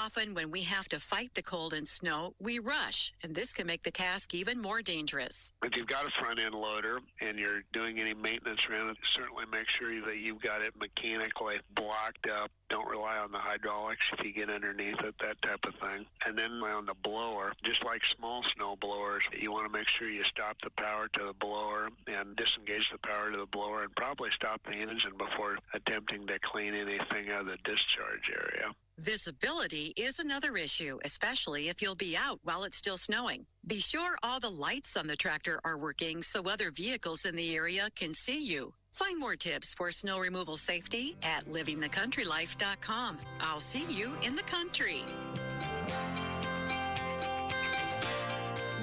often when we have to fight the cold and snow, we rush, and this can make the task even more dangerous. If you've got a front-end loader and you're doing any maintenance around it, certainly make sure that you've got it mechanically blocked up. Don't rely on the hydraulics if you get underneath it, that type of thing. And then on the blower, just like small snow blowers, you want to make sure you stop the power to the blower and disengage the power to the blower and probably stop the engine before attempting to clean anything out of the discharge area. Visibility is another issue, especially if you'll be out while it's still snowing. Be sure all the lights on the tractor are working so other vehicles in the area can see you. Find more tips for snow removal safety at livingthecountrylife.com. I'll see you in the country.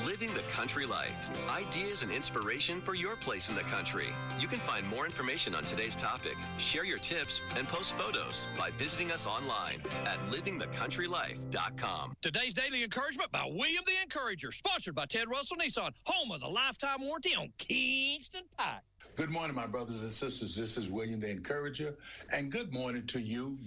Living the Country Life. Ideas and inspiration for your place in the country. You can find more information on today's topic, share your tips, and post photos by visiting us online at livingthecountrylife.com. Today's Daily Encouragement by William the Encourager, sponsored by Ted Russell Nissan, home of the lifetime warranty on Kingston Pike. Good morning, my brothers and sisters. This is William the Encourager, and good morning to you,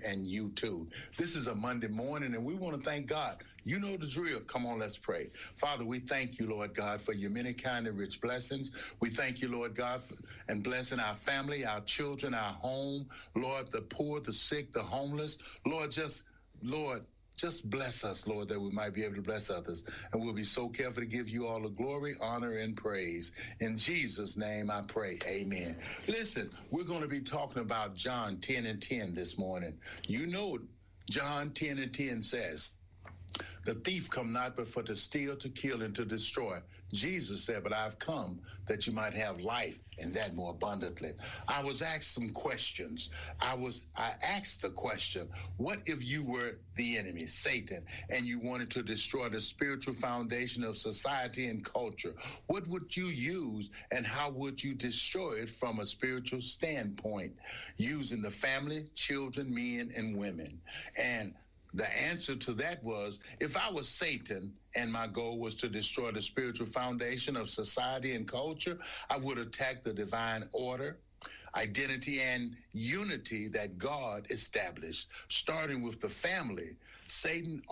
and you too. This is a Monday morning, and we want to thank God. You know the drill. Come on, let's pray. Father, we thank you, Lord God, for your many kind and rich blessings. We thank you, Lord God, and blessing our family, our children, our home, Lord, the poor, the sick, the homeless. Lord, just bless us, Lord, that we might be able to bless others. And we'll be so careful to give you all the glory, honor, and praise. In Jesus' name I pray. Amen. Listen, we're going to be talking about John 10:10 this morning. You know, John 10:10 says, "The thief come not but for to steal, to kill, and to destroy." Jesus said, "But I've come that you might have life, and that more abundantly." I was asked some questions. I asked the question, what if you were the enemy, Satan, and you wanted to destroy the spiritual foundation of society and culture? What would you use, and how would you destroy it from a spiritual standpoint, using the family, children, men, and women? And the answer to that was, if I was Satan and my goal was to destroy the spiritual foundation of society and culture, I would attack the divine order, identity, and unity that God established, starting with the family. Satan's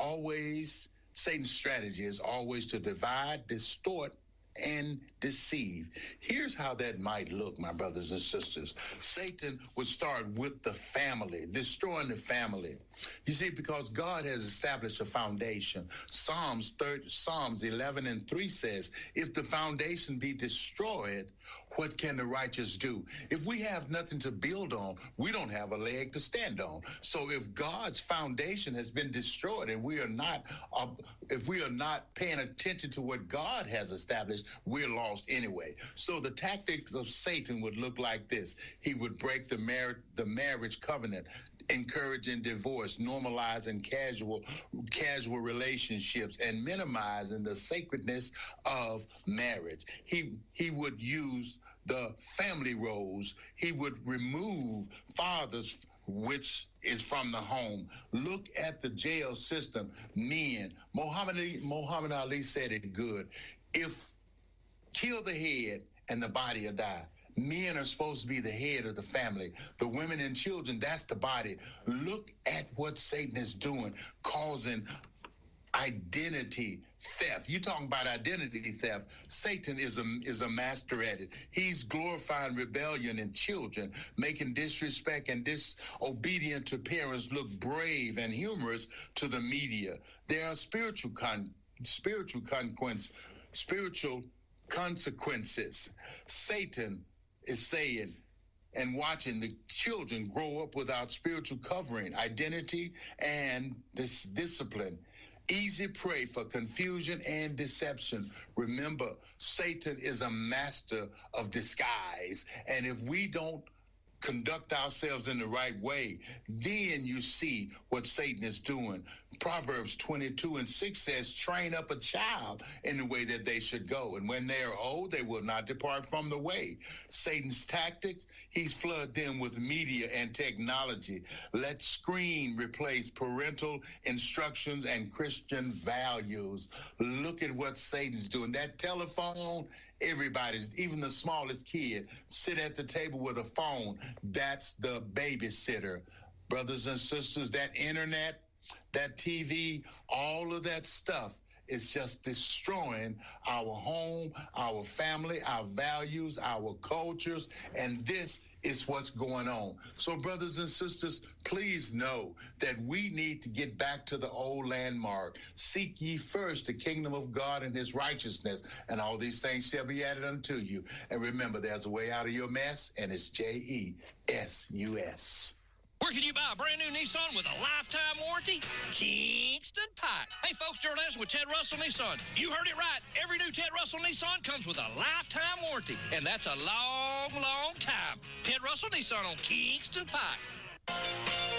strategy is always to divide, distort, and deceive. Here's how that might look, my brothers and sisters. Satan would start with the family, destroying the family. You see, because God has established a foundation. Psalms 11:3 says, "If the foundation be destroyed, what can the righteous do?" If we have nothing to build on, we don't have a leg to stand on. So if God's foundation has been destroyed and if we are not paying attention to what God has established, we're lost anyway. So the tactics of Satan would look like this. He would break the marriage covenant, encouraging divorce, normalizing casual relationships, and minimizing the sacredness of marriage. He would use the family roles. He would remove fathers, which is from the home. Look at the jail system. Men, Muhammad Ali said it good. Kill the head and the body will die. Men are supposed to be the head of the family. The women and children, that's the body. Look at what Satan is doing, causing identity theft. You're talking about identity theft. Satan is a master at it. He's glorifying rebellion in children, making disrespect and disobedient to parents look brave and humorous to the media. There are spiritual consequences. Satan is saying and watching the children grow up without spiritual covering, identity, and this discipline. Easy prey for confusion and deception. Remember, Satan is a master of disguise. And if we don't conduct ourselves in the right way, then you see what Satan is doing. Proverbs 22:6 says, "Train up a child in the way that they should go, and when they are old, they will not depart from the way." Satan's tactics, he's flooded them with media and technology. Let screen replace parental instructions and Christian values. Look at what Satan's doing. That telephone, everybody's, even the smallest kid, sit at the table with a phone. That's the babysitter. Brothers and sisters, that internet, that TV, all of that stuff is just destroying our home, our family, our values, our cultures, and this is what's going on. So, brothers and sisters, please know that we need to get back to the old landmark. Seek ye first the kingdom of God and his righteousness, and all these things shall be added unto you. And remember, there's a way out of your mess, and it's JESUS. Where can you buy a brand new Nissan with a lifetime warranty? Kingston Pike. Hey, folks, Gerald Anderson with Ted Russell Nissan. You heard it right. Every new Ted Russell Nissan comes with a lifetime warranty, and that's a long, long time. Ted Russell Nissan on Kingston Pike.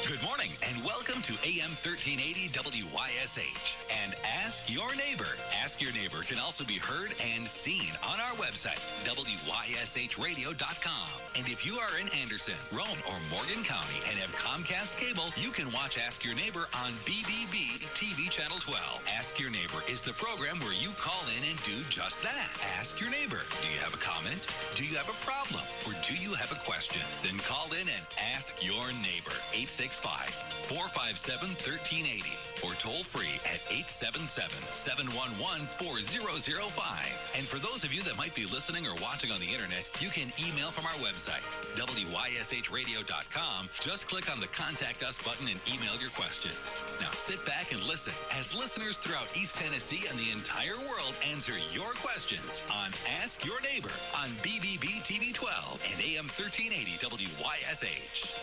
Good morning and welcome to AM 1380 WYSH and Ask Your Neighbor. Ask Your Neighbor can also be heard and seen on our website, WYSHradio.com. And if you are in Anderson, Roane, or Morgan County and have Comcast cable, you can watch Ask Your Neighbor on BBB TV Channel 12. Ask Your Neighbor is the program where you call in and do just that. Ask Your Neighbor. Do you have a comment? Do you have a problem? Or do you have a question? Then call in and ask your neighbor. 865-457-1380 or toll free at 877-711-4005. And for those of you that might be listening or watching on the internet, you can email from our website, WYSHradio.com. Just click on the Contact Us button and email your questions. Now sit back and listen as listeners throughout East Tennessee and the entire world answer your questions on Ask Your Neighbor on BBB TV 12 and AM 1380 WYSH.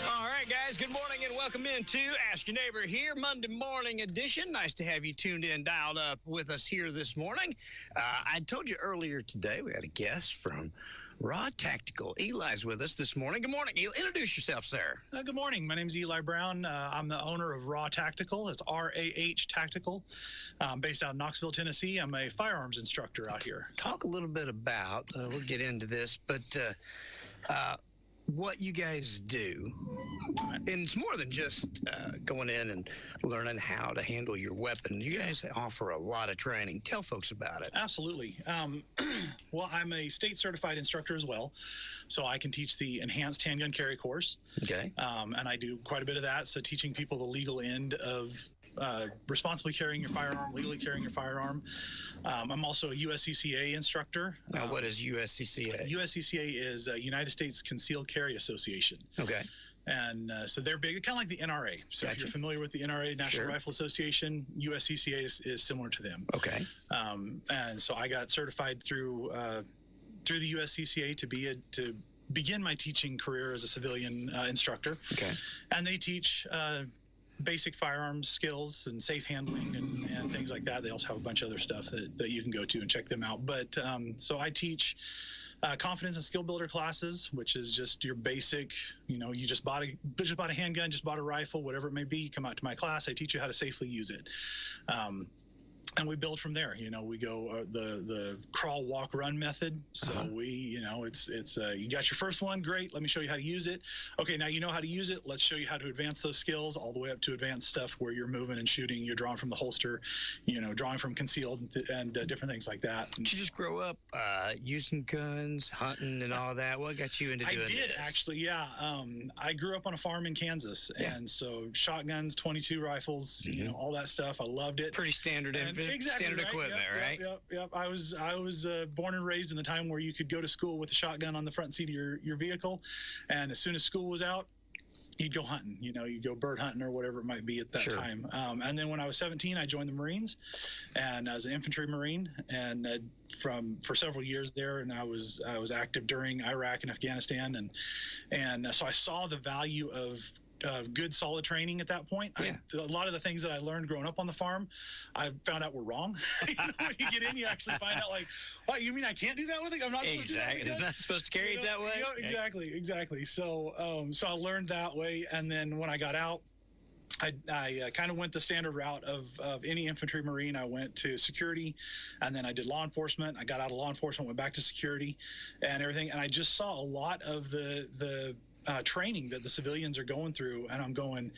All right, guys, good morning and welcome into Ask Your Neighbor here, Monday morning edition. Nice to have you tuned in, dialed up with us here this morning. I told you earlier today we had a guest from Raw Tactical. Eli's with us this morning. Good morning, Eli. Introduce yourself, sir. Good morning. My name is Eli Brown. I'm the owner of Raw Tactical. It's RAH Tactical, based out of Knoxville, Tennessee. I'm a firearms instructor out here. Talk a little bit about, we'll get into this, but what you guys do. And it's more than just going in and learning how to handle your weapon. You guys offer a lot of training. Tell folks about it. Absolutely. Well, I'm a state certified instructor as well, so I can teach the enhanced handgun carry course. Okay. And I do quite a bit of that, so teaching people the legal end of responsibly carrying your firearm, legally carrying your firearm. I'm also a USCCA instructor. Now, what is USCCA? USCCA is United States Concealed Carry Association. Okay. And so they're big, kind of like the NRA. So Gotcha. if you're familiar with the NRA, National Sure. Rifle Association, USCCA is similar to them. Okay. And so I got certified through the USCCA to begin my teaching career as a civilian instructor. Okay. And they teach basic firearms skills and safe handling and things like that. They also have a bunch of other stuff that you can go to and check them out. But so I teach confidence and skill builder classes, which is just your basic, you just bought a handgun, just bought a rifle, whatever it may be. You come out to my class, I teach you how to safely use it. And we build from there. We go the crawl, walk, run method. So we, it's you got your first one, great. Let me show you how to use it. Okay, now you know how to use it. Let's show you how to advance those skills all the way up to advanced stuff where you're moving and shooting. You're drawing from the holster, drawing from concealed and different things like that. Did you just grow up using guns, hunting, and all that? What got you into doing this? I did, actually, yeah. I grew up on a farm in Kansas, and so shotguns, 22 rifles, all that stuff. I loved it. Pretty standard. Exactly, standard right? equipment, right? Yep. I was born and raised in the time where you could go to school with a shotgun on the front seat of your vehicle, and as soon as school was out, you'd go hunting. You'd go bird hunting or whatever it might be at that Sure. time. And then when I was 17, I joined the Marines, and I was an infantry Marine, and for several years there, and I was active during Iraq and Afghanistan, and so I saw the value of good, solid training at that point. Yeah. A lot of the things that I learned growing up on the farm, I found out were wrong. When you get in, you actually find out, like, what, you mean I can't do that with it? I'm not supposed to do that with it? I'm not supposed to carry it that way? Exactly. So I learned that way, and then when I got out, I kind of went the standard route of any infantry Marine. I went to security, and then I did law enforcement. I got out of law enforcement, went back to security and everything, and I just saw a lot of the training that the civilians are going through, and I'm going,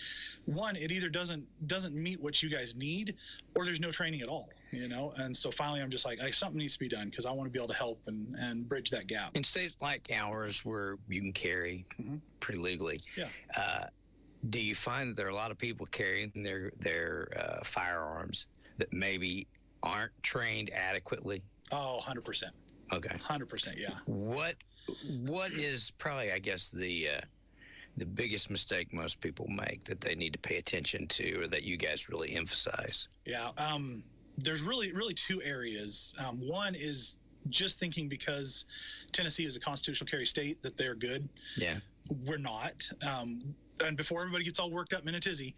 one, it either doesn't meet what you guys need, or there's no training at all, and so finally I'm just like, something needs to be done, because I want to be able to help and bridge that gap. In states like ours where you can carry pretty legally, do you find that there are a lot of people carrying their firearms that maybe aren't trained adequately? Oh, 100%. Okay. 100%, yeah. What is probably, I guess, the biggest mistake most people make that they need to pay attention to, or that you guys really emphasize? Yeah, there's really two areas. One is just thinking because Tennessee is a constitutional carry state that they're good. Yeah. We're not. And before everybody gets all worked up in a tizzy,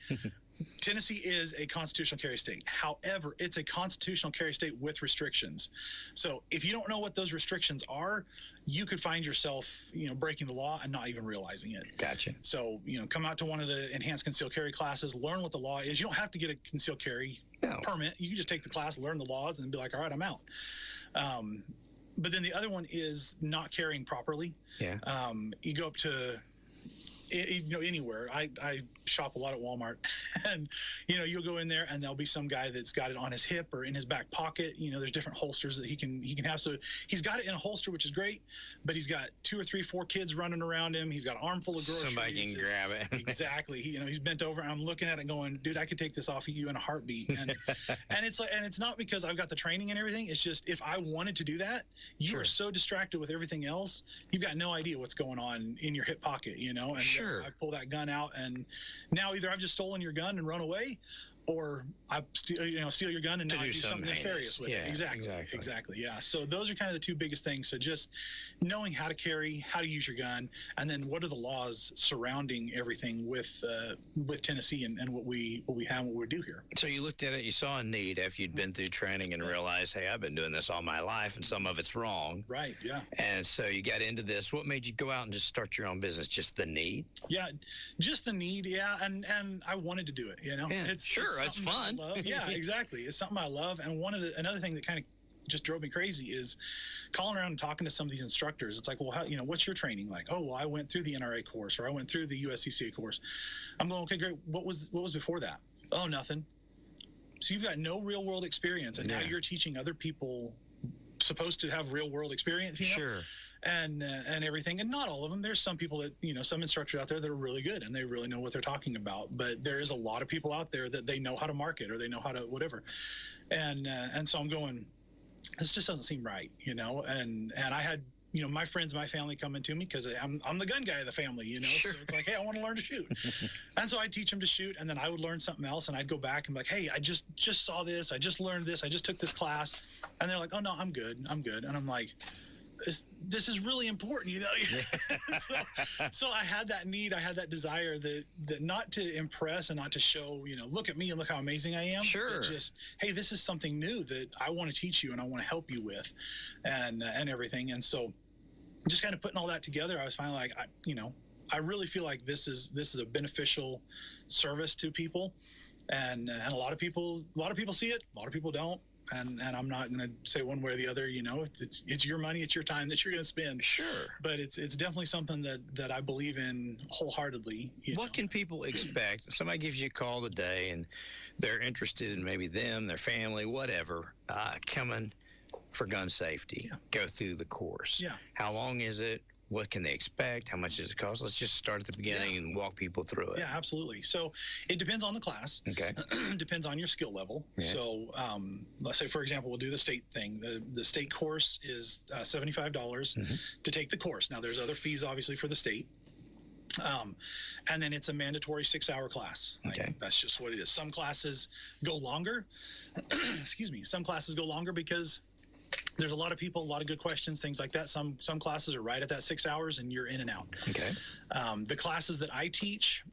Tennessee is a constitutional carry state. However, it's a constitutional carry state with restrictions. So if you don't know what those restrictions are, you could find yourself, breaking the law and not even realizing it. Gotcha. So, come out to one of the enhanced concealed carry classes, learn what the law is. You don't have to get a concealed carry permit. You can just take the class, learn the laws, and be like, all right, I'm out. But then the other one is not carrying properly. Yeah. You go up to anywhere. I shop a lot at Walmart, and you'll go in there and there'll be some guy that's got it on his hip or in his back pocket. There's different holsters that he can have. So he's got it in a holster, which is great, but he's got 2 or 3, 4 kids running around him. He's got an armful of groceries. Somebody can grab it. Exactly. He's bent over, and I'm looking at it going, dude, I could take this off of you in a heartbeat. And it's not because I've got the training and everything. It's just, if I wanted to do that, you are so distracted with everything else, you've got no idea what's going on in your hip pocket, and Sure. I pull that gun out, and now either I've just stolen your gun and run away, or I steal your gun and now I do something nefarious with it. Exactly. Yeah. So those are kind of the two biggest things. So just knowing how to carry, how to use your gun, and then what are the laws surrounding everything with Tennessee and what we have and what we do here. So you looked at it, you saw a need after you'd been through training and realized, hey, I've been doing this all my life and some of it's wrong. Right. Yeah. And so you got into this. What made you go out and just start your own business? Just the need? Yeah, just the need. Yeah. And I wanted to do it, Yeah, it's fun. Yeah, exactly. It's something I love. And another thing that kind of just drove me crazy is calling around and talking to some of these instructors. It's like, well, how, what's your training like? Oh, well, I went through the NRA course, or I went through the USCCA course. I'm going, okay, great. What was before that? Oh, nothing. So you've got no real world experience, and now you're teaching other people supposed to have real world experience. Sure. And everything, and not all of them. There's some people that, some instructors out there that are really good and they really know what they're talking about. But there is a lot of people out there that they know how to market, or they know how to whatever. And so I'm going, this just doesn't seem right, And I had, my friends, my family coming to me because I'm the gun guy of the family, Sure. So it's like, hey, I want to learn to shoot. And so I'd teach them to shoot, and then I would learn something else, and I'd go back and be like, hey, I just saw this, I just learned this, I just took this class, and they're like, oh no, I'm good, and I'm like, this is really important, So I had that need, I had that desire that not to impress and not to show, look at me and look how amazing I am. Sure. But just, hey, this is something new that I want to teach you and I want to help you with, and everything. And so just kind of putting all that together, I was finally like, I really feel like this is a beneficial service to people, and a lot of people see it, a lot of people don't. And I'm not going to say one way or the other, it's your money, it's your time that you're going to spend. Sure. But it's definitely something that I believe in wholeheartedly. What can people expect? Somebody gives you a call today and they're interested in maybe them, their family, whatever, coming for gun safety, go through the course. Yeah. How long is it? What can they expect? How much does it cost? Let's just start at the beginning and walk people through it. Yeah, absolutely. So it depends on the class. Okay. Depends on your skill level. Yeah. So let's say, for example, we'll do the state thing. The state course is $75 to take the course. Now, there's other fees, obviously, for the state. And then it's a mandatory 6-hour class. Okay. That's just what it is. Some classes go longer. Excuse me. Some classes go longer because there's a lot of people, a lot of good questions, things like that. Some classes are right at that 6 hours and you're in and out. Okay. The classes that I teach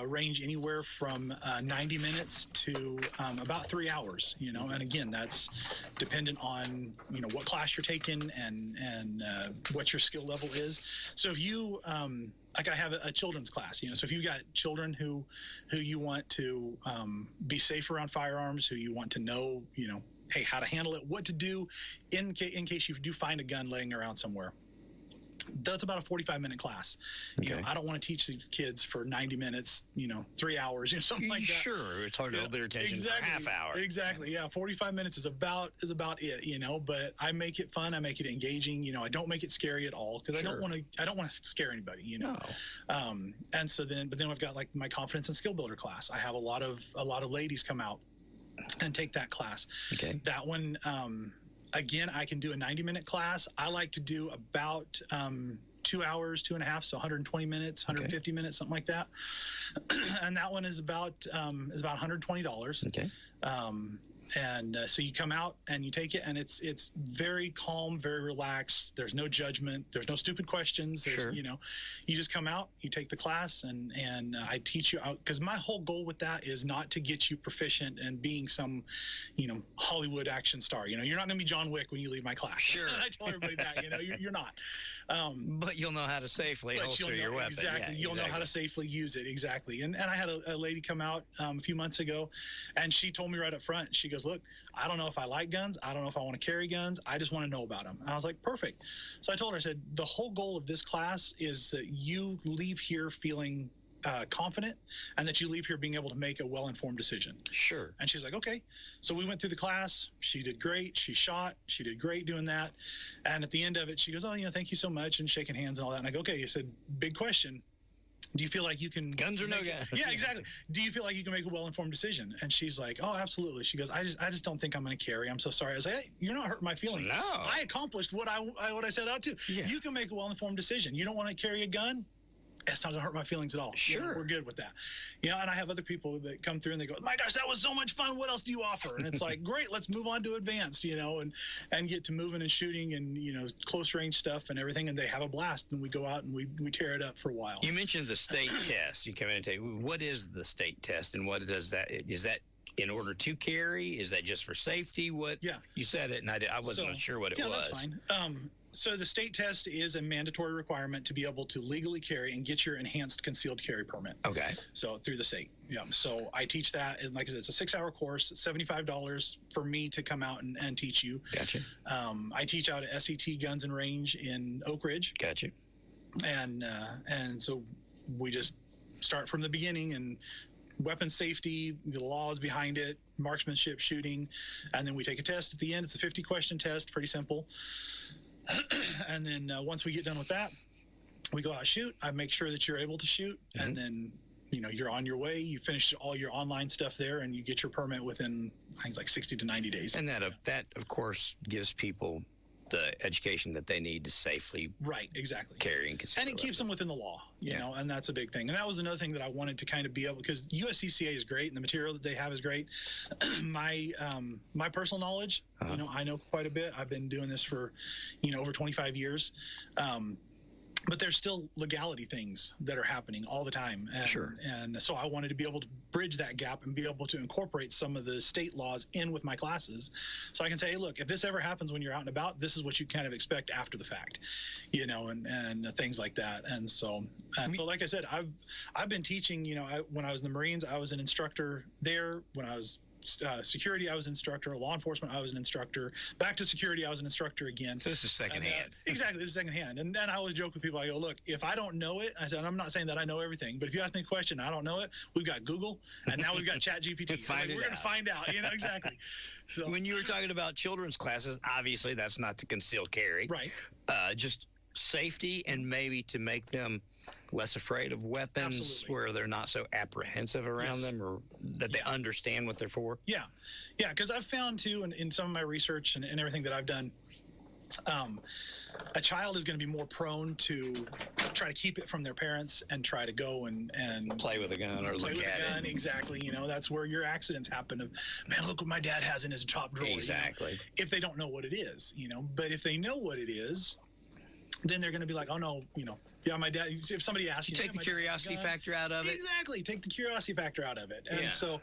range anywhere from 90 minutes to about 3 hours, and again, that's dependent on, what class you're taking and what your skill level is. So if you, like I have a children's class, so if you've got children who you want to be safe around firearms, who you want to know, hey, how to handle it, what to do in case you do find a gun laying around somewhere. That's about a 45-minute class. Okay. I don't want to teach these kids for 90 minutes, 3 hours, something like that. Sure, it's hard to hold their attention for a half hour. Exactly. Yeah, 45 minutes is about it. But I make it fun. I make it engaging. I don't make it scary at all because Sure. I don't want to scare anybody. No. And so then I've got like my confidence and skill builder class. I have a lot of ladies come out and take that class. Okay. That one. Again, I can do a 90-minute class. I like to do about 2 hours, 2.5, so 120 minutes, 150 minutes, something like that. And that one is about $120. Okay. So you come out and you take it, and it's very calm, very relaxed. There's no judgment. There's no stupid questions. Sure. You just come out, you take the class, and I teach you out, because my whole goal with that is not to get you proficient and being some, Hollywood action star. You're not going to be John Wick when you leave my class. Sure. I tell everybody that. You're not. But you'll know how to safely holster your weapon. Exactly. Yeah, You'll know how to safely use it. Exactly. And I had a lady come out a few months ago, and she told me right up front, she goes, look, I don't know if I like guns. I don't know if I want to carry guns. I just want to know about them. And I was like, perfect. So I told her, I said, the whole goal of this class is that you leave here feeling confident, and that you leave here being able to make a well-informed decision. Sure. And she's like, okay. So we went through the class. She did great. She shot. She did great doing that. And at the end of it, she goes, oh, thank you so much, and shaking hands and all that. And I go, okay. You said, big question. Do you feel like you can guns or no guns? Yeah, exactly. Do you feel like you can make a well-informed decision? And she's like, oh, absolutely. She goes, I just don't think I'm going to carry. I'm so sorry. I was like, hey, you're not hurting my feelings. No. I accomplished what I set out to. Yeah. You can make a well-informed decision. You don't want to carry a gun? That's not going to hurt my feelings at all. Sure. We're good with that. And I have other people that come through and they go, my gosh, that was so much fun. What else do you offer? And it's like, great, let's move on to advanced, and get to moving and shooting and, close range stuff and everything. And they have a blast, and we go out and we tear it up for a while. You mentioned the state test. You come in and tell you, what is the state test, and what does that, is that in order to carry? Is that just for safety? What? Yeah. You said it, and I wasn't sure what it was. Yeah, that's fine. So the state test is a mandatory requirement to be able to legally carry and get your enhanced concealed carry permit. Okay. So through the state. Yeah. So I teach that. And like I said, it's a 6-hour course, $75 for me to come out and teach you. Gotcha. I teach out at SET Guns and Range in Oak Ridge. Gotcha. And so we just start from the beginning, and weapon safety, the laws behind it, marksmanship, shooting, and then we take a test at the end. It's a 50-question test, pretty simple. And then once we get done with that, we go out shoot. I make sure that you're able to shoot, and then you're on your way. You finish all your online stuff there, and you get your permit within, I think, like 60 to 90 days. And that of course gives people the education that they need to safely carry and conceal. And it keeps them within the law, you know, and that's a big thing. And that was another thing that I wanted to kind of be able, because USCCA is great and the material that they have is great. My personal knowledge, I know quite a bit. I've been doing this for, over 25 years. But there's still legality things that are happening all the time. And, sure. And so I wanted to be able to bridge that gap and be able to incorporate some of the state laws in with my classes. So I can say, hey, look, if this ever happens when you're out and about, this is what you kind of expect after the fact, and things like that. And so, so like I said, I've been teaching, when I was in the Marines, I was an instructor there. When I was security, I was an instructor. Law enforcement, I was an instructor. Back to security, I was an instructor again. So this is secondhand. Exactly, this is secondhand. And I always joke with people. I go, look, if I don't know it, I said, I'm not saying that I know everything, but if you ask me a question, I don't know it. We've got Google, and now we've got ChatGPT. We're going to find out. Exactly. So when you were talking about children's classes, obviously that's not the concealed carry. Right. Just safety, and maybe to make them less afraid of weapons. Absolutely. Where they're not so apprehensive around them, or that they understand what they're for. Yeah, because I've found too, in some of my research and everything that I've done, a child is going to be more prone to try to keep it from their parents and try to go and play with a gun or look at it. Exactly. That's where your accidents happen. Man, look what my dad has in his top drawer. Exactly. If they don't know what it is, but if they know what it is, then they're going to be like, oh no, yeah, my dad. If somebody asks you, take the curiosity factor out of it. Exactly, take the curiosity factor out of it. And so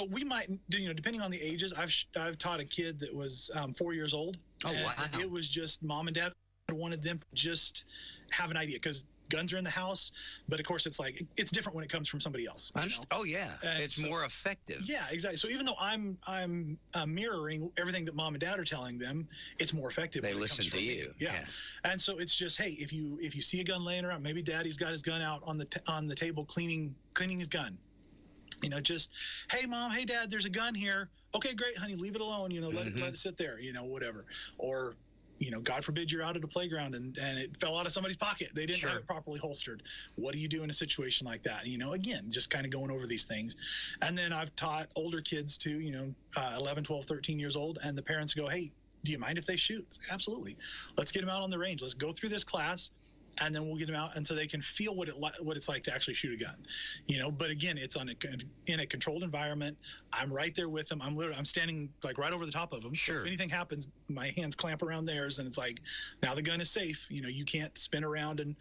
we might, depending on the ages. I've taught a kid that was 4 years old. Oh wow! It was just mom and dad wanted them to just have an idea, because guns are in the house, but of course it's like it's different when it comes from somebody else. Oh yeah, and it's more effective. Yeah, exactly. So even though I'm mirroring everything that mom and dad are telling them, it's more effective. They listen to you. Yeah. And so it's just, hey, if you see a gun laying around, maybe daddy's got his gun out on the table cleaning his gun. Just, hey mom, hey dad, there's a gun here. Okay, great, honey, leave it alone. Let it sit there. Whatever. Or God forbid you're out at a playground and it fell out of somebody's pocket. They didn't have it properly holstered. What do you do in a situation like that? Again, just kind of going over these things. And then I've taught older kids too, 11, 12, 13 years old, and the parents go, hey, do you mind if they shoot? Absolutely. Let's get them out on the range. Let's go through this class, and then we'll get them out, and so they can feel what it's like to actually shoot a gun. But again, it's in a controlled environment. I'm right there with them. I'm standing like right over the top of them. Sure. So if anything happens, my hands clamp around theirs, and it's like, now the gun is safe. You can't spin around and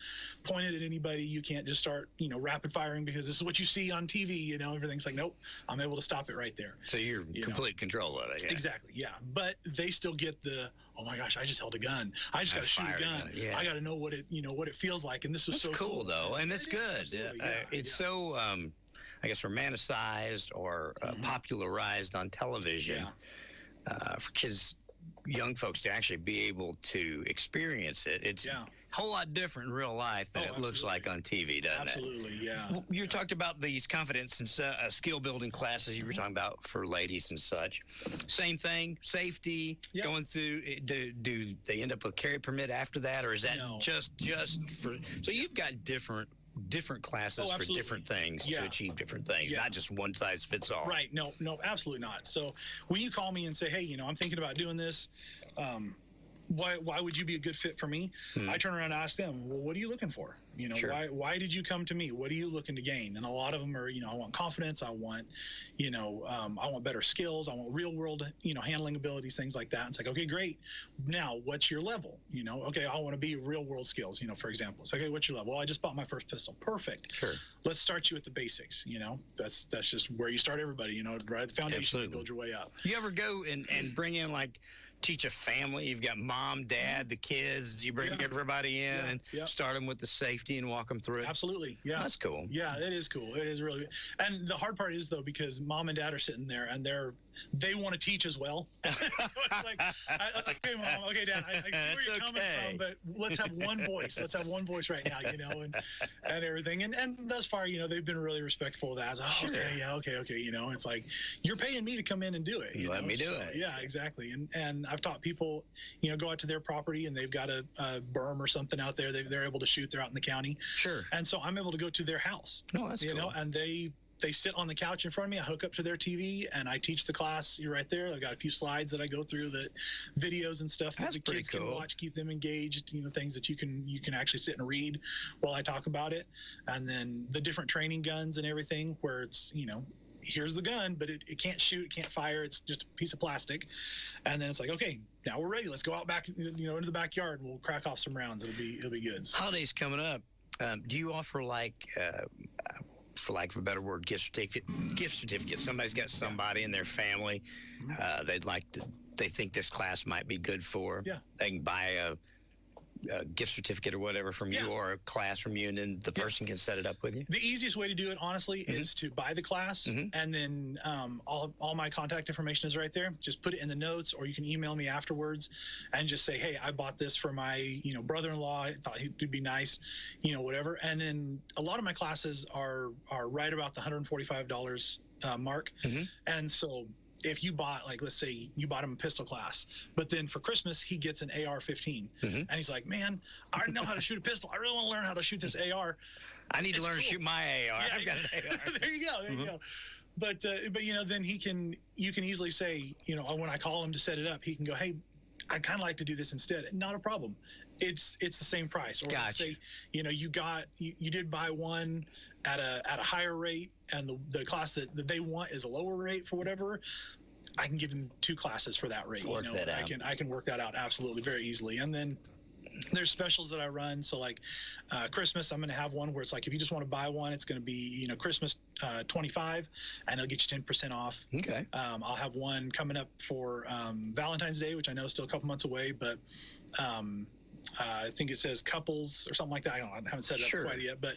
point it at anybody. You can't just start rapid firing because this is what you see on TV. Everything's like, nope, I'm able to stop it right there. So you're in complete control of it. Yeah. Exactly. Yeah. But they still get the, oh my gosh, I just held a gun. I just got to shoot a gun. Yeah. I got to know what it feels like. And this is That's so cool though. And it's good. It's so, I guess, romanticized or popularized on television for kids, young folks to actually be able to experience it. It's a whole lot different in real life than it looks like on TV, doesn't it? Absolutely, yeah. Well, you talked about these confidence and skill building classes you were talking about for ladies and such. Same thing, safety, going through, do they end up with carry permit after that, or is that just for, so you've got different classes for different things to achieve different things, not just one size fits all. Right. No, absolutely not. So when you call me and say, hey, I'm thinking about doing this, why would you be a good fit for me? I turn around and ask them, well, what are you looking for? Why did you come to me? What are you looking to gain? And a lot of them are, I want confidence. I want, I want better skills. I want real world, handling abilities, things like that. It's like, okay, great. Now what's your level? Okay, I want to be real world skills, for example. It's like, okay, what's your level? Well, I just bought my first pistol. Perfect. Sure. Let's start you at the basics. That's just where you start everybody, right at the foundation. Absolutely. You build your way up. You ever go and bring in teach a family? You've got mom, dad, the kids. You bring everybody in and start them with the safety and walk them through it. Absolutely. Yeah. That's cool. Yeah, it is cool. It is really. And the hard part is though, because mom and dad are sitting there and they want to teach as well. So it's like, okay, mom, okay, dad, I see where you're coming from, but let's have one voice. Let's have one voice right now, and everything. And thus far, they've been really respectful of that. Okay. It's like, you're paying me to come in and do it. Let me do it. Yeah, exactly. And I've taught people, go out to their property and they've got a berm or something out there. They're able to shoot. They're out in the county. Sure. And so I'm able to go to their house. Oh, that's cool. And they sit on the couch in front of me. I hook up to their TV and I teach the class. You're right there. I've got a few slides that I go through, that videos and stuff that the kids can watch, keep them engaged. Things that you can actually sit and read while I talk about it. And then the different training guns and everything, where it's here's the gun, but it can't shoot, it can't fire. It's just a piece of plastic. And then it's like, okay, now we're ready. Let's go out back, into the backyard. We'll crack off some rounds. It'll be good. Holidays coming up. Do you offer for lack of a better word, gift certificates? Somebody's got somebody in their family they think this class might be good for. Yeah. They can buy a gift certificate or whatever from you, or a class from you, and then the person can set it up with you? The easiest way to do it, honestly, is to buy the class, and then all my contact information is right there. Just put it in the notes, or you can email me afterwards and just say, hey, I bought this for my brother-in-law. I thought he'd be nice, whatever. And then a lot of my classes are right about the $145 mark. And so if you bought, let's say you bought him a pistol class, but then for Christmas he gets an AR-15, and he's like, man, I already know how to shoot a pistol. I really want to learn how to shoot this AR. I need to learn to shoot my AR. Yeah, I've got an AR. There you go. But then you can easily say, when I call him to set it up, he can go, hey, I kind of like to do this instead. Not a problem. It's the same price. Or gotcha. Say, you did buy one at a higher rate, and the class that they want is a lower rate for whatever. I can give them two classes for that rate. Work that out. I can work that out absolutely very easily. And then there's specials that I run. So Christmas, I'm going to have one where it's like, if you just want to buy one, it's going to be, Christmas 25, and it'll get you 10% off. Okay. I'll have one coming up for Valentine's Day, which I know is still a couple months away, but I think it says couples or something like that. I haven't set it up quite yet, but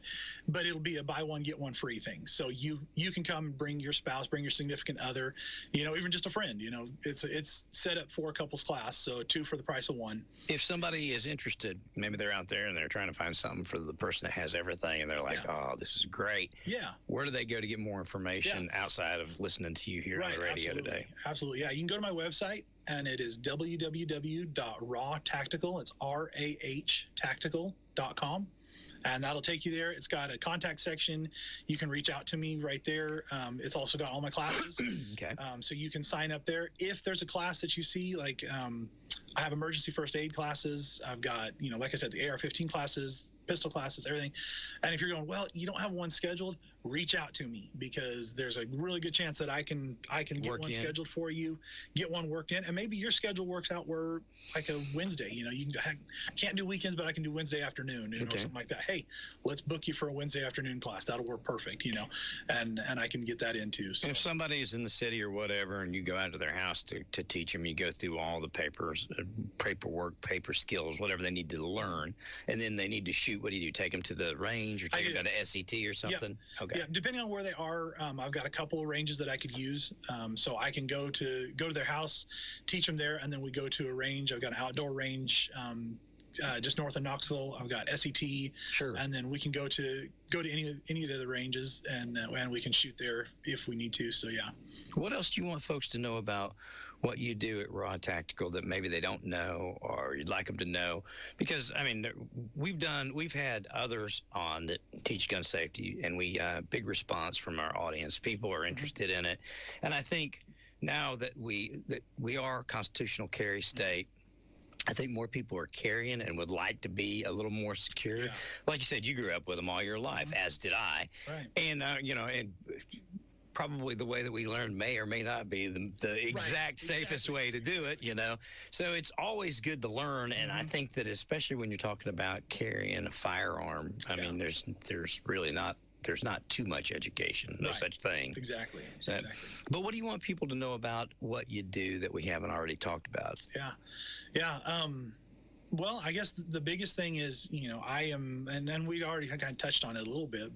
it'll be a buy one get one free thing. So you can come, bring your spouse, bring your significant other, even just a friend. It's set up for a couples class, so 2 for the price of 1. If somebody is interested, maybe they're out there and they're trying to find something for the person that has everything, and they're like, "Oh, this is great." Yeah. Where do they go to get more information outside of listening to you here on the radio today? Absolutely. Yeah, you can go to my website, and it is www.rawtactical. It's RAH tactical.com. And that'll take you there. It's got a contact section. You can reach out to me right there. It's also got all my classes. Okay. So you can sign up there. If there's a class that you see, like I have emergency first aid classes. I've got, like I said, the AR-15 classes, pistol classes, everything. And if you're going, well, you don't have one scheduled, reach out to me, because there's a really good chance that I can get one scheduled for you, get one worked in, and maybe your schedule works out where like a Wednesday, you can't do weekends, but I can do Wednesday afternoon, or something like that. Hey, let's book you for a Wednesday afternoon class. That'll work perfect, and I can get that in too. So. If somebody's in the city or whatever, and you go out to their house to teach them, you go through all the paperwork, paper skills, whatever they need to learn, and then they need to shoot. What do you do? Take them to the range, or take them to SET or something? Yeah. Okay. Yeah, depending on where they are, I've got a couple of ranges that I could use. So I can go to their house, teach them there, and then we go to a range. I've got an outdoor range just north of Knoxville. I've got SET. Sure. And then we can go to any of the other ranges, and we can shoot there if we need to. So yeah. What else do you want folks to know about what you do at Raw Tactical that maybe they don't know, or you'd like them to know? Because we've had others on that teach gun safety, and we got big response from our audience. People are interested in it, and I think now that we are a constitutional carry state, I think more people are carrying and would like to be a little more secure. Yeah. Like you said, you grew up with them all your life, as did I. Right. And and probably the way that we learned may or may not be the exact safest way to do it, So it's always good to learn, and I think that especially when you're talking about carrying a firearm, I mean, there's really not. There's not too much education, no such thing. Exactly. But what do you want people to know about what you do that we haven't already talked about? Yeah. Well, I guess the biggest thing is, I am, and then we already kind of touched on it a little bit,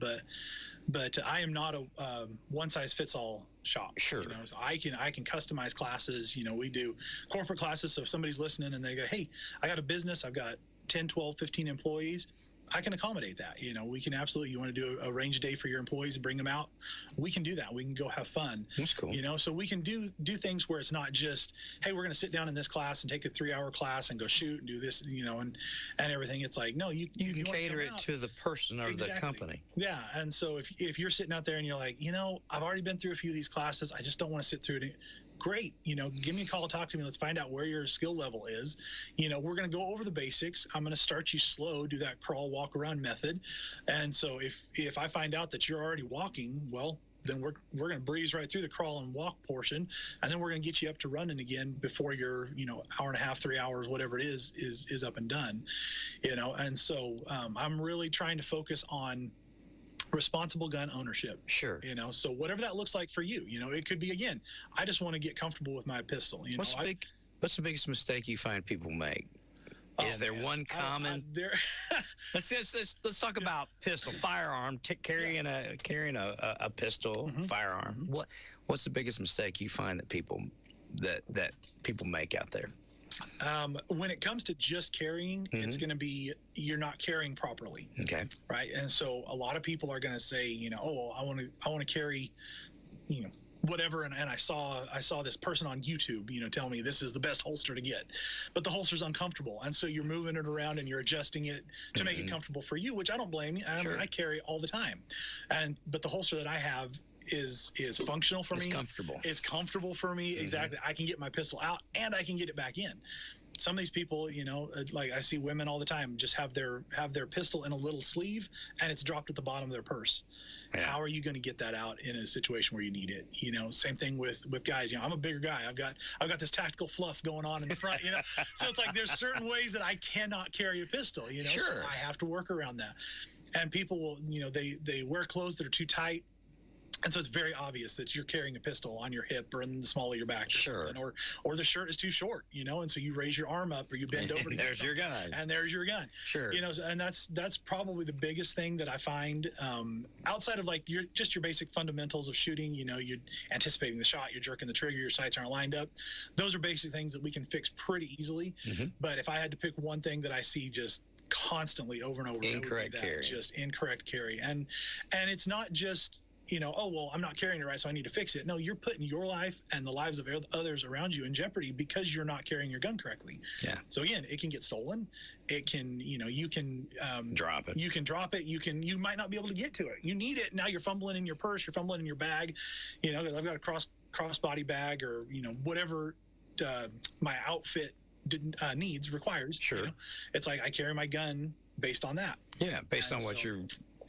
but I am not a one-size-fits-all shop. Sure. So I can customize classes. We do corporate classes. So if somebody's listening and they go, hey, I got a business, I've got 10, 12, 15 employees, I can accommodate that. We can absolutely, you want to do a range day for your employees and bring them out, we can do that. We can go have fun. That's cool. So we can do things where it's not just, hey, we're going to sit down in this class and take a 3-hour class and go shoot and do this, and everything. It's like, no, you can cater it to the person or the company. Yeah. And so if you're sitting out there and you're like, I've already been through a few of these classes, I just don't want to sit through it. Great. Give me a call, talk to me. Let's find out where your skill level is. We're going to go over the basics. I'm going to start you slow, do that crawl, walk around method. And so if I find out that you're already walking, well, then we're going to breeze right through the crawl and walk portion. And then we're going to get you up to running again before your, hour and a half, 3 hours, whatever it is up and done, And so I'm really trying to focus on responsible gun ownership. Sure. So whatever that looks like for you, it could be, again, I just want to get comfortable with my pistol. What's the biggest mistake you find people make? Is there one common? Let's talk about pistol, firearm, carrying a pistol, firearm. What's the biggest mistake you find that people make out there? When it comes to just carrying, it's going to be you're not carrying properly. Okay. Right. And so a lot of people are going to say, I want to carry, whatever. And I saw this person on YouTube, tell me this is the best holster to get, but the holster's uncomfortable. And so you're moving it around and you're adjusting it to make it comfortable for you, which I don't blame you. I carry all the time. But the holster that I have is functional for me. It's comfortable. It's comfortable for me. Exactly. I can get my pistol out and I can get it back in. Some of these people, like I see women all the time just have their pistol in a little sleeve and it's dropped at the bottom of their purse. Yeah. How are you going to get that out in a situation where you need it? Same thing with guys. I'm a bigger guy. I've got this tactical fluff going on in the front. So it's like there's certain ways that I cannot carry a pistol. Sure. So I have to work around that. And people will, they wear clothes that are too tight. And so it's very obvious that you're carrying a pistol on your hip or in the small of your back or something, or the shirt is too short, and so you raise your arm up or you bend over. And there's your gun. And there's your gun. Sure. And that's probably the biggest thing that I find outside of like your basic fundamentals of shooting. You're anticipating the shot, you're jerking the trigger, your sights aren't lined up. Those are basic things that we can fix pretty easily. Mm-hmm. But if I had to pick one thing that I see just constantly over and over, incorrect carry. Just incorrect carry. And it's not just, oh, well, I'm not carrying it right, so I need to fix it. No, you're putting your life and the lives of others around you in jeopardy because you're not carrying your gun correctly. Yeah. So again, it can get stolen. It can, you can drop it. You can drop it. You might not be able to get to it. You need it. Now you're fumbling in your purse. You're fumbling in your bag. I've got a crossbody bag or, whatever my outfit requires. Sure. It's like I carry my gun based on that. Yeah, based on what you're.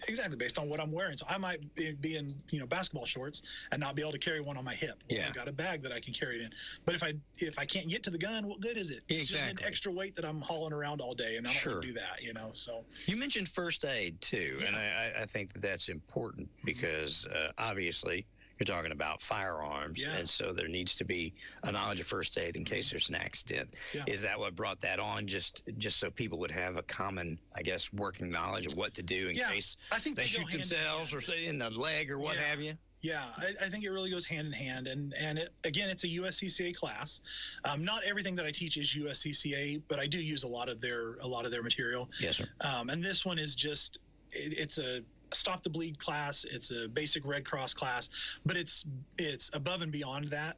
Exactly, based on what I'm wearing. So I might be in, basketball shorts and not be able to carry one on my hip. Well, I've got a bag that I can carry it in. But if I can't get to the gun, what good is it? It's just an extra weight that I'm hauling around all day, and I don't want to do that, So you mentioned first aid too, and I think that's important because obviously you're talking about firearms, and so there needs to be a knowledge of first aid in case there's an accident. Yeah. Is that what brought that on? Just so people would have a common, I guess, working knowledge of what to do in case they shoot themselves or say in the leg or what have you? Yeah, I think it really goes hand in hand, and it's a USCCA class. Not everything that I teach is USCCA, but I do use a lot of their material. Yes, sir. And this one is just it's a Stop the Bleed class. It's a basic Red Cross class, but it's above and beyond that.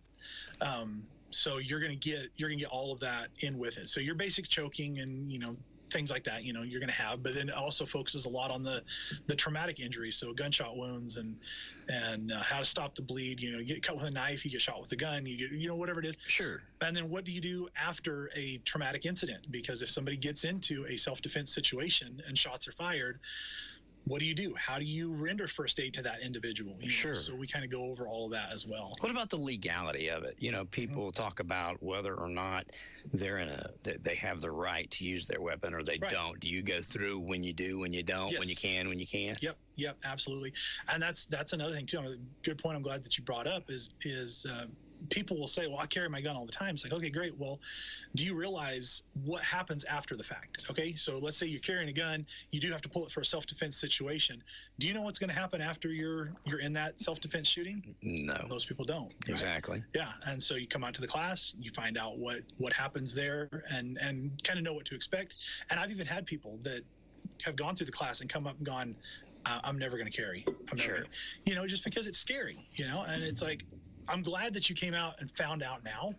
So you're gonna get all of that in with it. So your basic choking and things like that, you're going to have, but then it also focuses a lot on the traumatic injuries. So gunshot wounds and how to stop the bleed, you get cut with a knife, you get shot with a gun, you get, whatever it is. Sure. And then what do you do after a traumatic incident? Because if somebody gets into a self-defense situation and shots are fired, what do you do? How do you render first aid to that individual? Sure. So we kind of go over all of that as well. What about the legality of it? People talk about whether or not they have the right to use their weapon or they don't. Do you go through when you do, when you don't, when you can, when you can't? Yep, absolutely. And that's another thing too. A good point I'm glad that you brought up is people will say, well, I carry my gun all the time. It's like, okay, great. Well, do you realize what happens after the fact? Okay, so let's say you're carrying a gun. You do have to pull it for a self-defense situation. Do you know what's going to happen after you're in that self-defense shooting? No. Most people don't. Right? Exactly. Yeah, and so you come out to the class, you find out what happens there and kind of know what to expect. And I've even had people that have gone through the class and come up and gone, I'm never going to carry. Just because it's scary, and it's like, I'm glad that you came out and found out now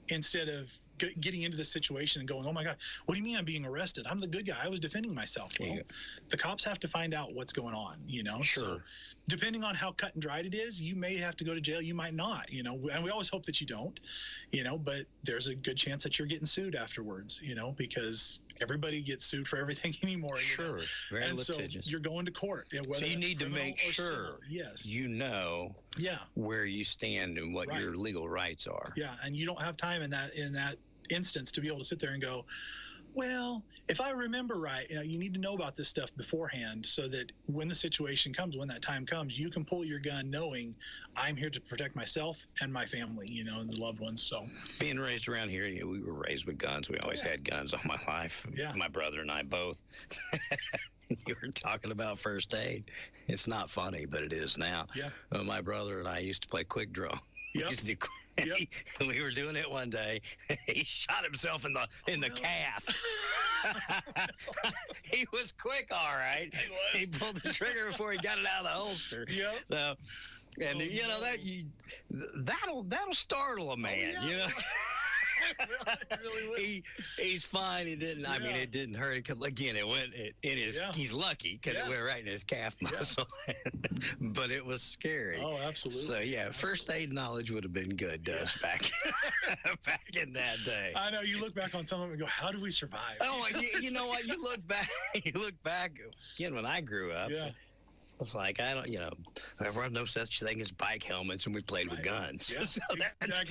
instead of getting into this situation and going, oh my God, what do you mean I'm being arrested? I'm the good guy. I was defending myself. Well, the cops have to find out what's going on, Sure. So depending on how cut and dried it is, you may have to go to jail. You might not, and we always hope that you don't, but there's a good chance that you're getting sued afterwards, because everybody gets sued for everything anymore. Sure. Very and litigious. So you're going to court. So you need to make sure where you stand and what your legal rights are. Yeah. And you don't have time in that instance to be able to sit there and go, well, if I remember right, you need to know about this stuff beforehand so that when the situation comes, when that time comes, you can pull your gun knowing I'm here to protect myself and my family, and the loved ones. So being raised around here, we were raised with guns. We always had guns all my life. Yeah. My brother and I both. You were talking about first aid. It's not funny, but it is now. Yeah. My brother and I used to play quick draw. Yep. We were doing it one day. He shot himself in the calf. He was quick, all right. He pulled the trigger before he got it out of the holster. Yep. So, and that'll startle a man. It really will. He's fine. He didn't. I mean, it didn't hurt. Again, it went in his. Yeah. He's lucky because it went right in his calf muscle. Yeah. But it was scary. Oh, absolutely. So first aid knowledge would have been good to us back in that day. I know. You look back on some of them and go, "How did we survive?" Oh, you know what? You look back. Again when I grew up. Yeah. It's like, there were no such thing as bike helmets, and we played with guns. Yeah, so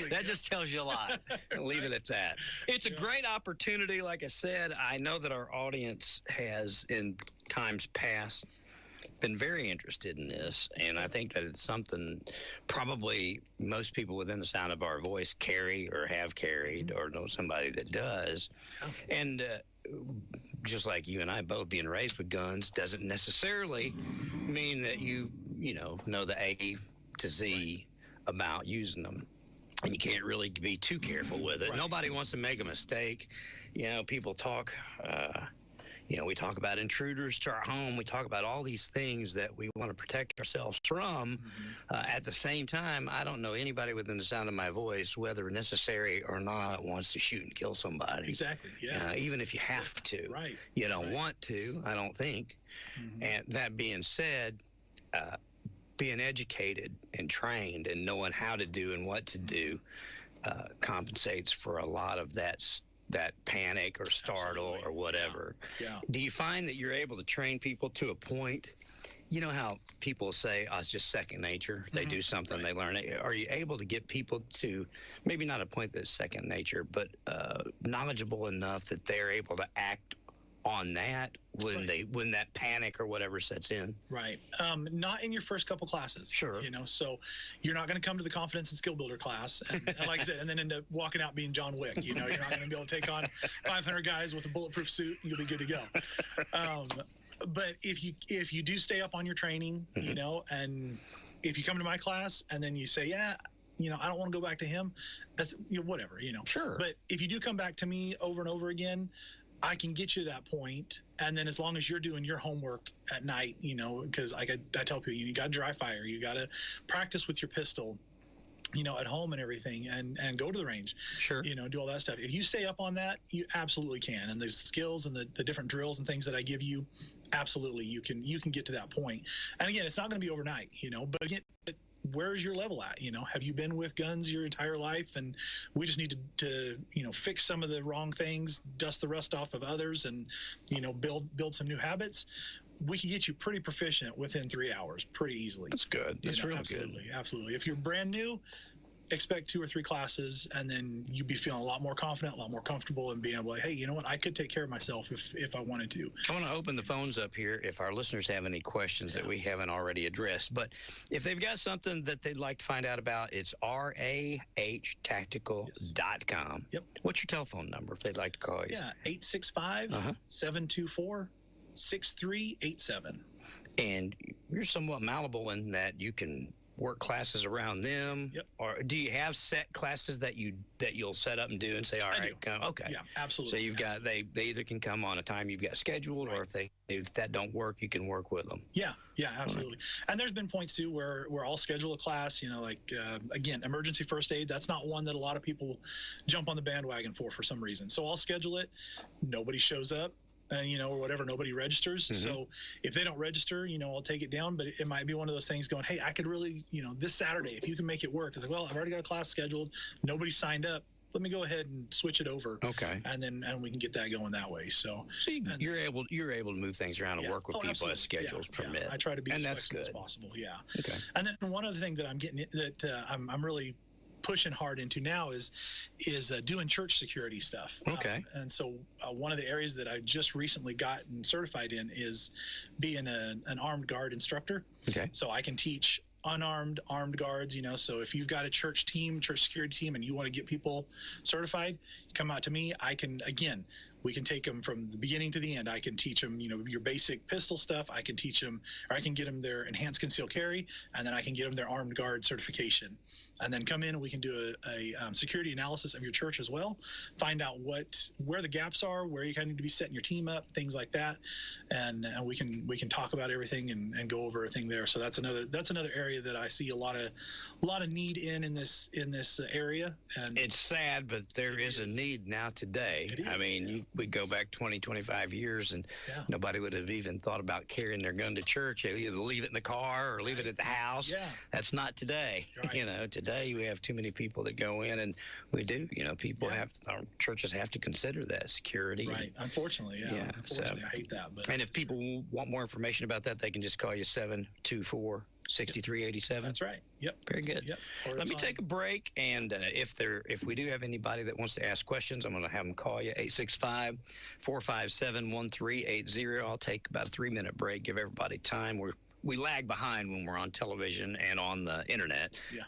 that just tells you a lot. Leave it at that. It's a great opportunity. Like I said, I know that our audience has, in times past, been very interested in this, and I think that it's something probably most people within the sound of our voice carry or have carried or know somebody that does. And just like you and I both being raised with guns doesn't necessarily mean that you know the A to Z about using them. And you can't really be too careful with it. Right. Nobody wants to make a mistake. People talk, we talk about intruders to our home. We talk about all these things that we want to protect ourselves from. At the same time, I don't know anybody within the sound of my voice, whether necessary or not, wants to shoot and kill somebody. Exactly, yeah. Even if you have to. Right. You don't want to, I don't think. And that being said, being educated and trained and knowing how to do and what to do compensates for a lot of that panic or startle or whatever. Yeah. Do you find that you're able to train people to a point? You know how people say, it's just second nature. They do something, they learn it. Are you able to get people to maybe not a point that's second nature, but knowledgeable enough that they're able to act on that when that panic or whatever sets in? Right. Not in your first couple classes. Sure. So you're not going to come to the confidence and skill builder class and like I said, and then end up walking out being John Wick. You're not going to be able to take on 500 guys with a bulletproof suit and you'll be good to go. But if you do stay up on your training, and if you come to my class and then you say, I don't want to go back to him, that's whatever. Sure. But if you do come back to me over and over again, I can get you to that point, and then as long as you're doing your homework at night, because I tell people, you got to dry fire, you got to practice with your pistol, at home and everything, and go to the range. Sure. Do all that stuff. If you stay up on that, you absolutely can, and the skills and the different drills and things that I give you, absolutely, you can get to that point. And again, it's not going to be overnight, but again, where's your level at? Have you been with guns your entire life? And we just need to fix some of the wrong things, dust the rust off of others, and, build some new habits. We can get you pretty proficient within 3 hours pretty easily. That's good. That's really absolutely, good. Absolutely. If you're brand new, expect 2 or 3 classes, and then you'd be feeling a lot more confident, a lot more comfortable, and being able to, hey, you know what, I could take care of myself if I wanted to. I want to open the phones up here if our listeners have any questions that we haven't already addressed. But if they've got something that they'd like to find out about, it's rahtactical.com. Yep. What's your telephone number if they'd like to call you? Yeah, 865-724-6387. And you're somewhat malleable in that you can work classes around them. Yep. Or do you have set classes that you'll set up and do and say, all right, come? Okay. Yeah, absolutely. So you've got they either can come on a time you've got scheduled, or if that don't work, you can work with them. Yeah, absolutely. Right. And there's been points too where I'll schedule a class, again, emergency first aid. That's not one that a lot of people jump on the bandwagon for some reason. So I'll schedule it. Nobody shows up. Or whatever, nobody registers. So if they don't register, I'll take it down. But it might be one of those things going, hey, I could really, this Saturday, if you can make it work. It's like, well, I've already got a class scheduled. Nobody signed up. Let me go ahead and switch it over. Okay. And we can get that going that way. So you're able to move things around and work with people absolutely. as schedules permit. Yeah. I try to be as flexible as possible. Yeah. Okay. And then one other thing that I'm getting that I'm really pushing hard into now is doing church security stuff. Okay. And so one of the areas that I just recently gotten certified in is being an armed guard instructor. Okay. So I can teach unarmed, armed guards, so if you've got a church security team, and you want to get people certified, come out to me. We can take them from the beginning to the end. I can teach them, your basic pistol stuff. I can teach them, or I can get them their enhanced concealed carry, and then I can get them their armed guard certification. And then come in and we can do a security analysis of your church as well. Find out where the gaps are, where you kind of need to be setting your team up, things like that. And we can talk about everything and go over everything there. So that's another area that I see a lot of need in this area. And it's sad, but there is a need now today. We go back 20, 25 years, and nobody would have even thought about carrying their gun to church. They either leave it in the car or leave it at the house. Yeah. That's not today. Right. Today we have too many people that go in, and we do. Our churches have to consider that security. Right. Unfortunately, yeah. Unfortunately, I hate that. But and if people want more information about that, they can just call you 724-6387. That's right. Yep. Very good. Yep. Let me take a break, and if we do have anybody that wants to ask questions, I'm going to have them call you 865-457-1380. I'll take about a 3-minute break, give everybody time. We're we lag behind when we're on television and on the internet. Yeah.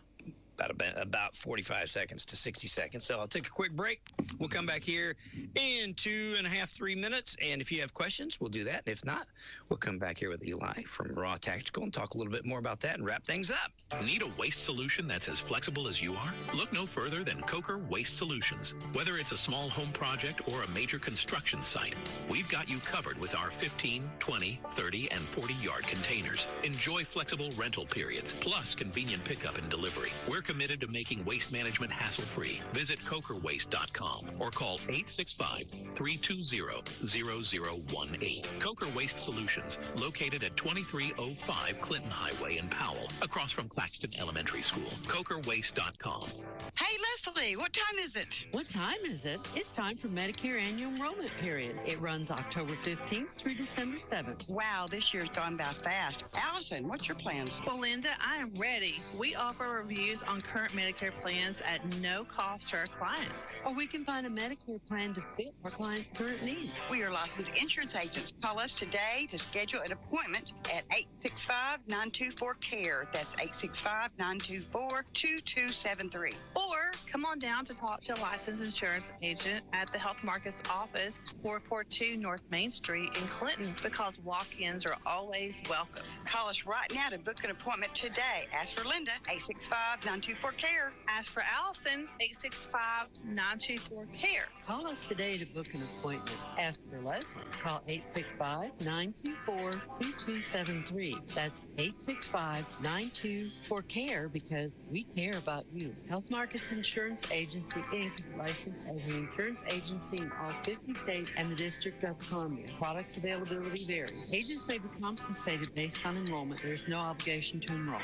About 45 seconds to 60 seconds. So I'll take a quick break. We'll come back here in 2.5, 3 minutes. And if you have questions, we'll do that. If not, we'll come back here with Eli from Raw Tactical and talk a little bit more about that and wrap things up. Need a waste solution that's as flexible as you are? Look no further than Coker Waste Solutions. Whether it's a small home project or a major construction site, we've got you covered with our 15, 20, 30, and 40-yard containers. Enjoy flexible rental periods, plus convenient pickup and delivery. We're committed to making waste management hassle-free. Visit cokerwaste.com or call 865-320-0018. Coker Waste Solutions, located at 2305 Clinton Highway in Powell, across from Claxton Elementary School. cokerwaste.com. Hey, Leslie, what time is it? What time is it? It's time for Medicare annual enrollment period. It runs October 15th through December 7th. Wow, this year's gone by fast. Allison, what's your plans? Well, Linda, I am ready. We offer reviews on current Medicare plans at no cost to our clients. Or we can find a Medicare plan to fit our clients' current needs. We are licensed insurance agents. Call us today to schedule an appointment at 865-924-CARE. That's 865-924-2273. Or come on down to talk to a licensed insurance agent at the Health Markets office, 442 North Main Street in Clinton, because walk-ins are always welcome. Call us right now to book an appointment today. Ask for Linda, 865-924-CARE. Ask for Allison, 865-924-CARE. Call us today to book an appointment. Ask for Leslie. Call 865-924-2273. That's 865-924-CARE, because we care about you. Health Markets Insurance Agency, Inc. is licensed as an insurance agency in all 50 states and the District of Columbia. Products availability varies. Agents may be compensated based on enrollment. There is no obligation to enroll.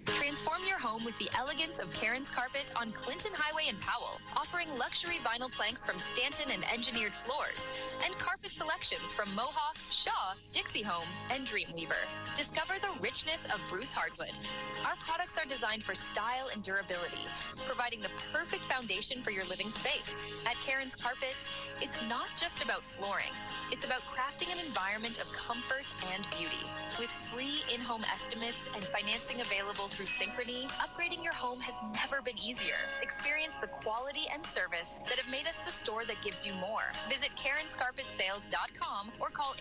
Transform your home with the elegance of Karen's Carpet on Clinton Highway in Powell, offering luxury vinyl planks from Stanton and engineered floors, and carpet selections from Mohawk, Shaw, Dixie Home, and Dreamweaver. Discover the richness of Bruce Hardwood. Our products are designed for style and durability, providing the perfect foundation for your living space. At Karen's Carpet, it's not just about flooring. It's about crafting an environment of comfort and beauty. With free in-home estimates and financing available through Synchrony, upgrading your home has never been easier. Experience the quality and service that have made us the store that gives you more. Visit Karen'sCarpetSales.com or call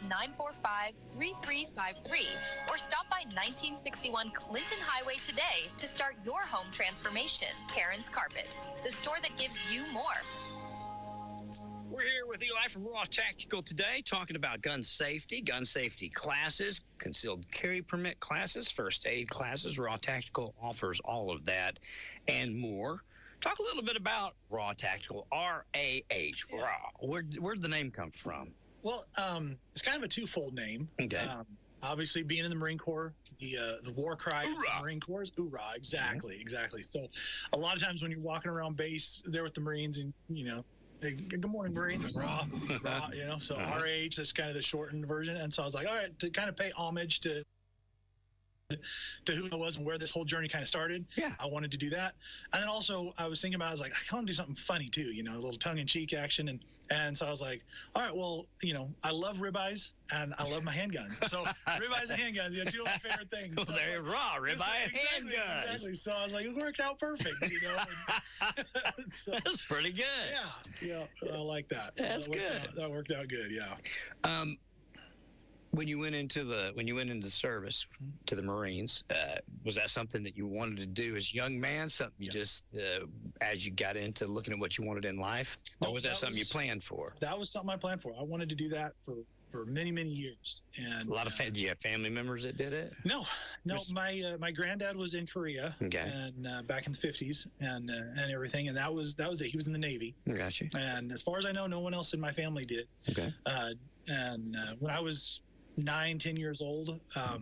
865-945-3353 or stop by 1961 Clinton Highway today to start your home transformation. Karen's Carpet, the store that gives you more. We're here with Eli from Raw Tactical today, talking about gun safety classes, concealed carry permit classes, first aid classes. Raw Tactical offers all of that and more. Talk a little bit about Raw Tactical, R-A-H, Raw. Where'd the name come from? Well, it's kind of a twofold name. Okay. Obviously, being in the Marine Corps, the war cry of the Marine Corps is "Oorah!" Exactly. So, a lot of times when you're walking around base there with the Marines, and hey, good morning, Marines, raw, so RH, that's kind of the shortened version. And so I was like, all right, to kind of pay homage to who I was and where this whole journey kind of started. Yeah. I wanted to do that. And then also I was thinking about, I was like, I want to do something funny too, a little tongue-in-cheek action. And so I was like, all right, well, I love ribeyes and I love my handguns. So ribeyes and handguns, two of my favorite things. Well, so they're raw, ribeye and handguns. Exactly. So I was like, it worked out perfect, So, that's pretty good. Yeah, I like that. That's good. That worked out good, yeah. When you went into service to the Marines, was that something that you wanted to do as a young man? Something you just, as you got into looking at what you wanted in life, or was that something you planned for? That was something I planned for. I wanted to do that for many, many years. And a lot of do you have family members that did it? No. My granddad was in Korea, and back in the 50s, and everything, and that was it. He was in the Navy. Gotcha. And as far as I know, no one else in my family did. Okay. And when I was 9-10 years old, I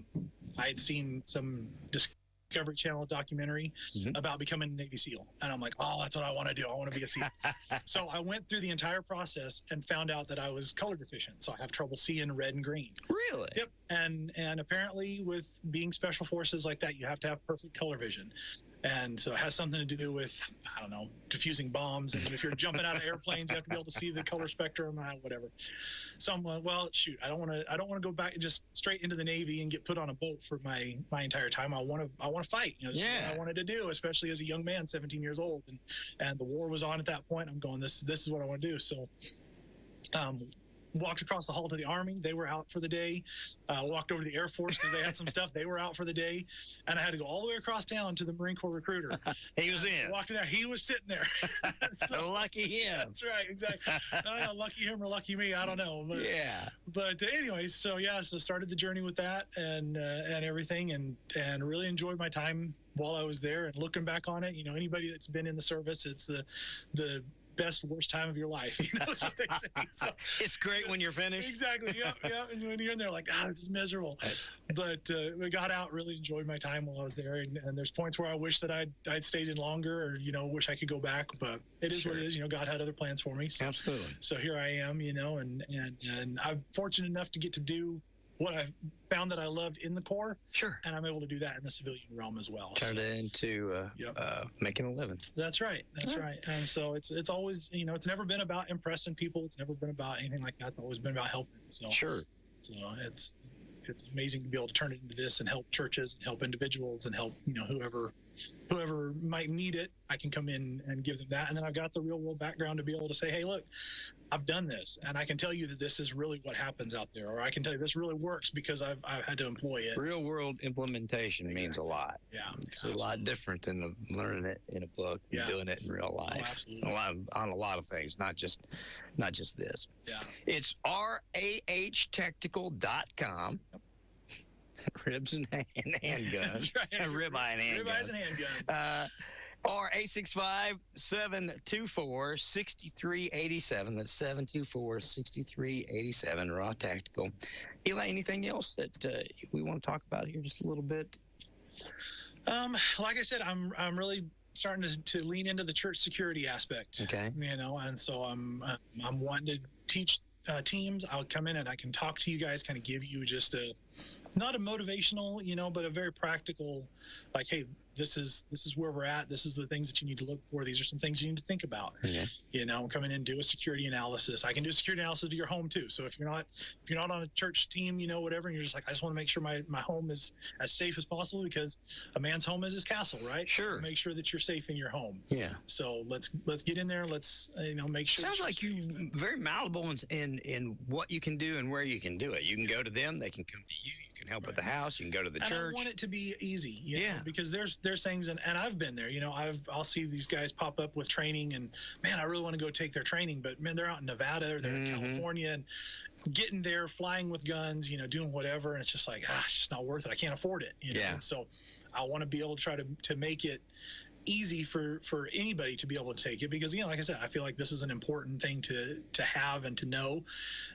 had seen some Discovery Channel documentary about becoming a Navy SEAL, and I'm like, oh, that's what I want to do. I want to be a SEAL. So I went through the entire process and found out that I was color deficient, so I have trouble seeing red and green. Really? Yep. And apparently with being special forces like that, you have to have perfect color vision. And so it has something to do with, I don't know, diffusing bombs. And if you're jumping out of airplanes, you have to be able to see the color spectrum, whatever. So I'm like, well, shoot, I don't want to go back just straight into the Navy and get put on a boat for my entire time. I want to fight. This is what I wanted to do, especially as a young man, 17 years old, and the war was on at that point. I'm going, this is what I want to do. So, walked across the hall to the Army. They were out for the day. Walked over to the Air Force because they had some stuff. They were out for the day. And I had to go all the way across town to the Marine Corps recruiter. He was in. Walked in there. He was sitting there. So, lucky him. That's right. Exactly. I don't know, lucky him or lucky me. I don't know. But, But anyways, so started the journey with that and everything and really enjoyed my time while I was there. And looking back on it, anybody that's been in the service, it's the best, worst time of your life. That's what they say. So, it's great when you're finished. Exactly. Yeah. And when you're in there, like, this is miserable. But we got out, really enjoyed my time while I was there. And there's points where I wish that I'd stayed in longer, or wish I could go back. But it is what it is. God had other plans for me. So, absolutely. So here I am. And I'm fortunate enough to get to do what I found that I loved in the Corps. Sure. And I'm able to do that in the civilian realm as well. Turned it into making a living. That's right. Right. And so it's always, it's never been about impressing people. It's never been about anything like that. It's always been about helping. So sure. So it's amazing to be able to turn it into this and help churches and help individuals and help, whoever might need it. I can come in and give them that. And then I've got the real world background to be able to say, hey, look, I've done this, and I can tell you that this is really what happens out there, or I can tell you this really works because I've had to employ it. Real world implementation means a lot. Yeah, it's a lot different than learning it in a book and doing it in real life. Absolutely. On a lot of things, not just this. Yeah, it's rahtactical.com. Ribs and handguns. That's right. Ribeye and handguns. Ribeyes and handguns. Or 865-724-6387. That's 724-6387. Raw Tactical. Eli, anything else that we want to talk about here just a little bit? Like I said, I'm really starting to lean into the church security aspect. Okay. And so I'm wanting to teach teams. I'll come in and I can talk to you guys, kind of give you just not a motivational, but a very practical, like, hey, this is where we're at. This is the things that you need to look for. These are some things you need to think about. Okay. Come in and do a security analysis. I can do a security analysis of your home too. So if you're not on a church team, whatever, and you're just like, I just want to make sure my home is as safe as possible, because a man's home is his castle, right? Sure. Make sure that you're safe in your home. Yeah. So let's get in there. Let's make sure. Sounds like you're very malleable in what you can do and where you can do it. You can go to them. They can come to you. You can help at the house. You can go to the church. I want it to be easy, because there's things, and I've been there. I'll see these guys pop up with training, and man, I really want to go take their training, but man, they're out in Nevada or they're in California, and getting there, flying with guns, doing whatever, and it's just like, it's just not worth it. I can't afford it. And so I want to be able to try to make it easy for anybody to be able to take it, because like I said, I feel like this is an important thing to have and to know.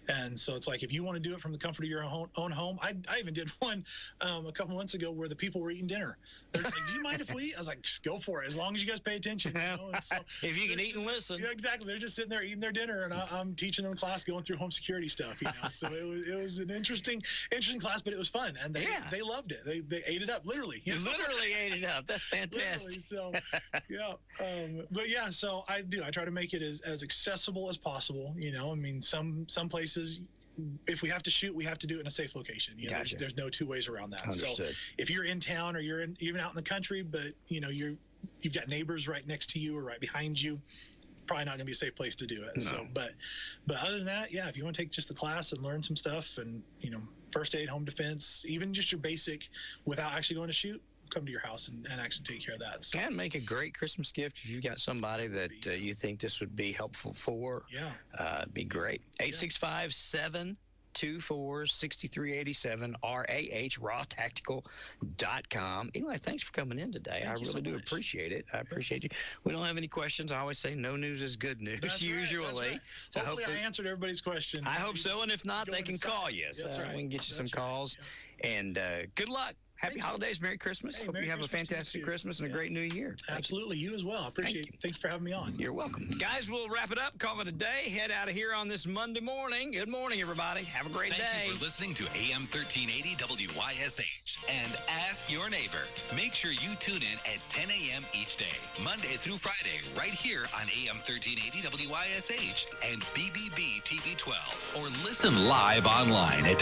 And so it's like, if you want to do it from the comfort of your own home, I even did one a couple months ago where the people were eating dinner. They're like, do you mind if we eat? I was like, go for it, as long as you guys pay attention. So, if you can eat and listen. Yeah, exactly. They're just sitting there eating their dinner, and I'm teaching them class, going through home security stuff. So it was an interesting class, but it was fun, and they loved it. They ate it up, literally. Literally ate it up. That's fantastic. So but yeah, so I try to make it as accessible as possible. Some places, if we have to shoot, we have to do it in a safe location. Gotcha. There's no two ways around that. Understood. So if you're in town, or you're even out in the country, but you've got neighbors right next to you or right behind you, probably not going to be a safe place to do it. No. So, but other than that, if you want to take just the class and learn some stuff, and first aid, home defense, even just your basic, without actually going to shoot, come to your house and actually take care of that. So, and make a great Christmas gift if you've got somebody that you think this would be helpful for. It'd be great. 865-724-6387, rahtactical.com. Eli, thanks for coming in today. I really do appreciate it. I appreciate you. We don't have any questions. I always say no news is good news. That's usually. Right. So hopefully I answered everybody's question. I hope so, and if not, they can call you. So That's right. we can get you some calls. And good luck Happy holidays, Merry Christmas. Hope you have a fantastic Christmas and a great New Year. Absolutely, you as well. I appreciate it. Thanks for having me on. You're welcome. Guys, we'll wrap it up, call it a day, head out of here on this Monday morning. Good morning, everybody. Have a great day. Thank you for listening to AM 1380 WYSH and Ask Your Neighbor. Make sure you tune in at 10 a.m. each day, Monday through Friday, right here on AM 1380 WYSH and BBB TV 12. Or listen live online at